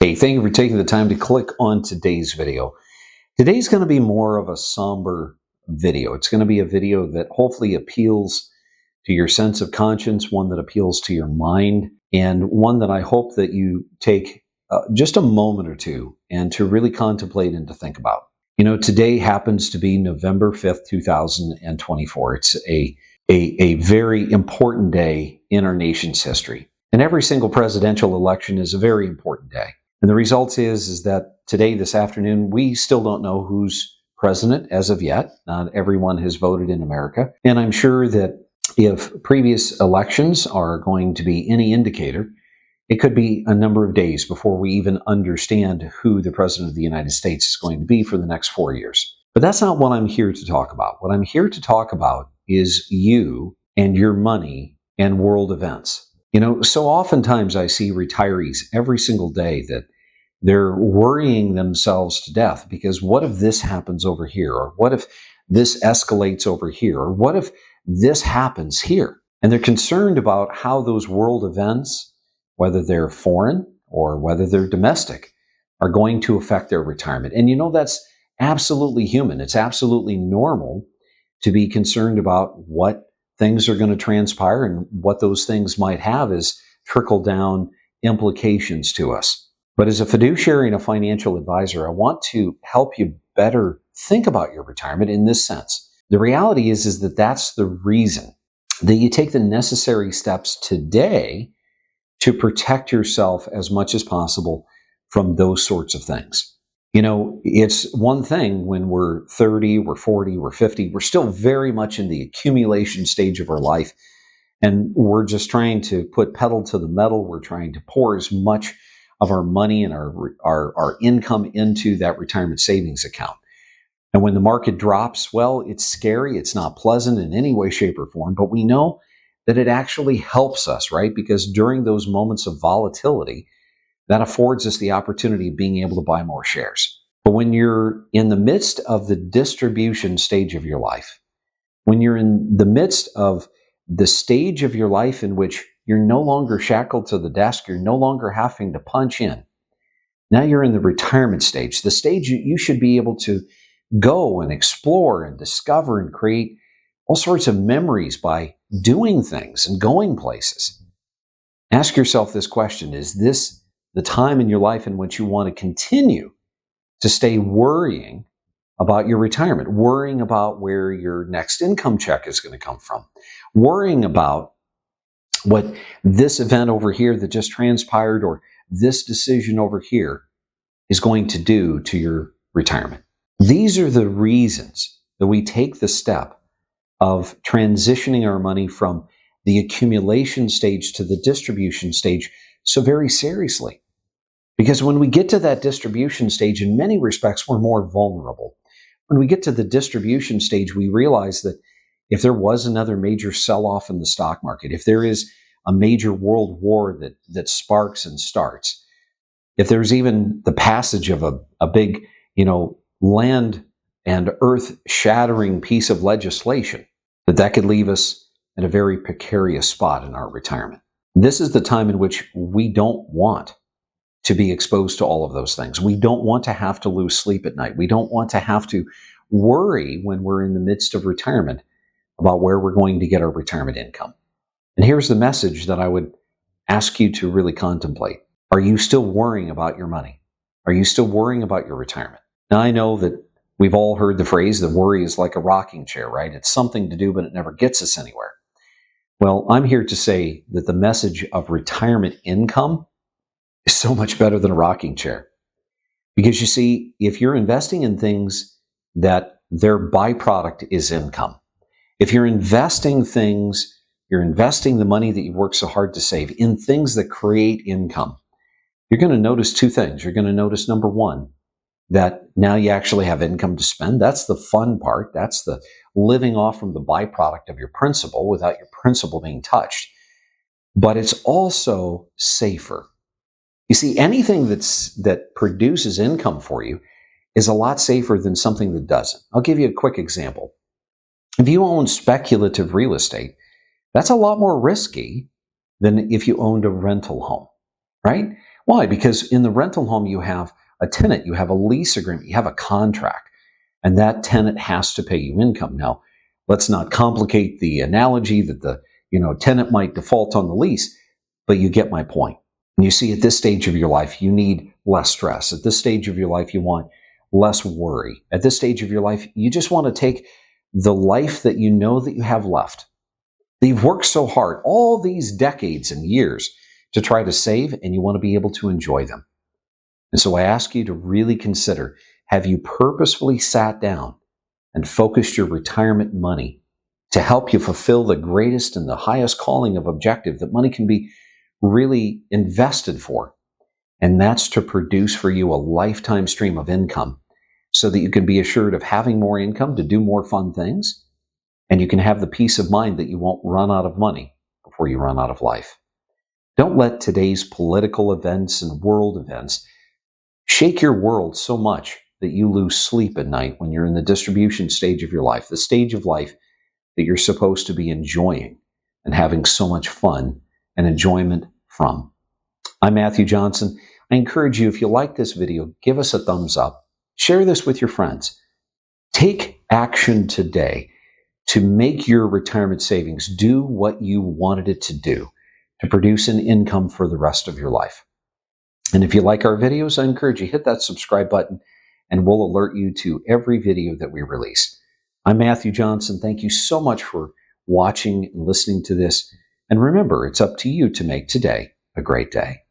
Hey, thank you for taking the time to click on today's video. Today's going to be more of a somber video. It's going to be a video that hopefully appeals to your sense of conscience, one that appeals to your mind, and one that I hope that you take just a moment or two and to really contemplate and to think about. You know, today happens to be November 5th, 2024. It's a very important day in our nation's history. And every single presidential election is a very important day. And the result is that today, this afternoon, we still don't know who's president as of yet. Not everyone has voted in America. And I'm sure that if previous elections are going to be any indicator, it could be a number of days before we even understand who the president of the United States is going to be for the next 4 years. But that's not what I'm here to talk about. What I'm here to talk about is you and your money and world events. You know, so oftentimes I see retirees every single day that they're worrying themselves to death because what if this happens over here? Or what if this escalates over here? Or what if this happens here? And they're concerned about how those world events, whether they're foreign or whether they're domestic, are going to affect their retirement. And you know, that's absolutely human. It's absolutely normal to be concerned about what things are going to transpire and what those things might have as trickle-down implications to us. But as a fiduciary and a financial advisor, I want to help you better think about your retirement in this sense. The reality is that that's the reason that you take the necessary steps today to protect yourself as much as possible from those sorts of things. You know, it's one thing when we're 30, we're 40, we're 50, we're still very much in the accumulation stage of our life. And we're just trying to put pedal to the metal. We're trying to pour as much of our money and our income into that retirement savings account. And when the market drops, well, it's scary. It's not pleasant in any way, shape, or form. But we know that it actually helps us, right? Because during those moments of volatility, that affords us the opportunity of being able to buy more shares. But when you're in the midst of the distribution stage of your life, when you're in the midst of the stage of your life in which you're no longer shackled to the desk, you're no longer having to punch in. Now you're in the retirement stage, the stage you should be able to go and explore and discover and create all sorts of memories by doing things and going places. Ask yourself this question: is this the time in your life in which you want to continue to stay worrying about your retirement, worrying about where your next income check is going to come from, worrying about what this event over here that just transpired or this decision over here is going to do to your retirement? These are the reasons that we take the step of transitioning our money from the accumulation stage to the distribution stage so very seriously. Because when we get to that distribution stage, in many respects, we're more vulnerable. When we get to the distribution stage, we realize that if there was another major sell-off in the stock market, if there is a major world war that sparks and starts, if there's even the passage of a big, land and earth shattering piece of legislation, that could leave us in a very precarious spot in our retirement. This is the time in which we don't want to be exposed to all of those things. We don't want to have to lose sleep at night. We don't want to have to worry when we're in the midst of retirement about where we're going to get our retirement income. And here's the message that I would ask you to really contemplate. Are you still worrying about your money? Are you still worrying about your retirement? Now, I know that we've all heard the phrase, the worry is like a rocking chair, right? It's something to do, but it never gets us anywhere. Well, I'm here to say that the message of retirement income is so much better than a rocking chair. Because you see, if you're investing in things that their byproduct is income, if you're investing the money that you've worked so hard to save in things that create income, you're going to notice two things. You're going to notice, number one, that now you actually have income to spend. That's the fun part. That's the living off from the byproduct of your principal without your principal being touched. But it's also safer. You see, anything that produces income for you is a lot safer than something that doesn't. I'll give you a quick example. If you own speculative real estate, that's a lot more risky than if you owned a rental home, right? Why? Because in the rental home, you have a tenant, you have a lease agreement, you have a contract, and that tenant has to pay you income. Now, let's not complicate the analogy that the tenant might default on the lease, but you get my point. And you see, at this stage of your life, you need less stress. At this stage of your life, you want less worry. At this stage of your life, you just want to take the life that you know that you have left, that you've worked so hard all these decades and years to try to save, and you want to be able to enjoy them. And so I ask you to really consider, have you purposefully sat down and focused your retirement money to help you fulfill the greatest and the highest calling of objective that money can be really invested for? And that's to produce for you a lifetime stream of income so that you can be assured of having more income to do more fun things, and you can have the peace of mind that you won't run out of money before you run out of life. Don't let today's political events and world events shake your world so much that you lose sleep at night when you're in the distribution stage of your life, the stage of life that you're supposed to be enjoying and having so much fun and enjoyment from. I'm Matthew Johnson. I encourage you, if you like this video, give us a thumbs up. Share this with your friends. Take action today to make your retirement savings do what you wanted it to do, to produce an income for the rest of your life. And if you like our videos, I encourage you, hit that subscribe button and we'll alert you to every video that we release. I'm Matthew Johnson. Thank you so much for watching and listening to this. And remember, it's up to you to make today a great day.